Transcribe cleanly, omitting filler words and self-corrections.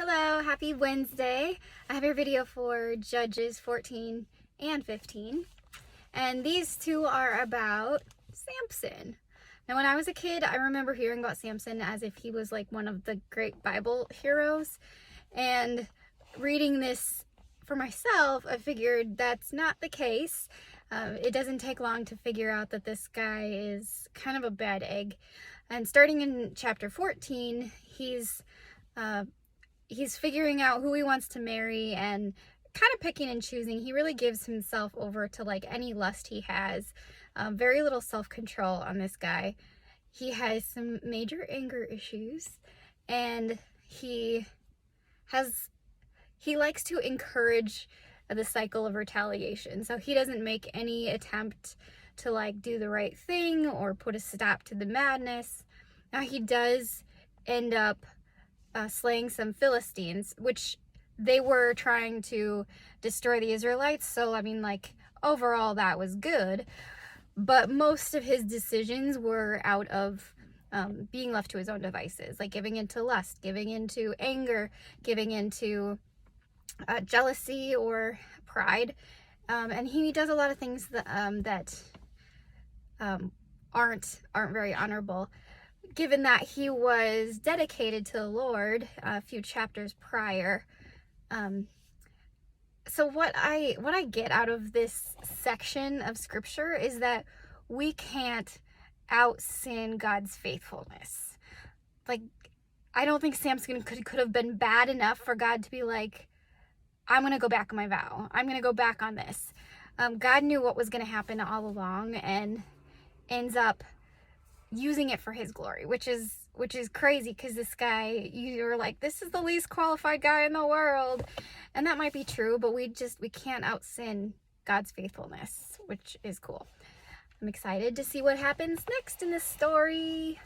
Hello, happy Wednesday. I have your video for Judges 14 and 15. And these two are about Samson. Now, when I was a kid, I remember hearing about Samson as if he was like one of the great Bible heroes. And reading this for myself, I figured that's not the case. It doesn't take long to figure out that this guy is kind of a bad egg. And starting in chapter 14, he's figuring out who he wants to marry and kind of picking and choosing. He really gives himself over to like any lust he has. Very little self-control on this guy. He has some major anger issues, and he likes to encourage the cycle of retaliation. So he doesn't make any attempt to like do the right thing or put a stop to the madness. Now he does end up slaying some Philistines, which they were trying to destroy the Israelites. So, I mean, like, overall that was good. But most of his decisions were out of being left to his own devices, like giving into lust, giving into anger, giving into jealousy or pride. And he does a lot of things that aren't very honorable, given that he was dedicated to the Lord a few chapters prior. So what I get out of this section of scripture is that we can't out-sin God's faithfulness. Like, I don't think Samson could have been bad enough for God to be like, I'm going to go back on my vow. I'm going to go back on this. God knew what was going to happen all along and ends up using it for his glory, which is crazy, because this guy, you're like, this is the least qualified guy in the world, and that might be true, but we can't out-sin God's faithfulness, which is cool. I'm excited to see what happens next in this story.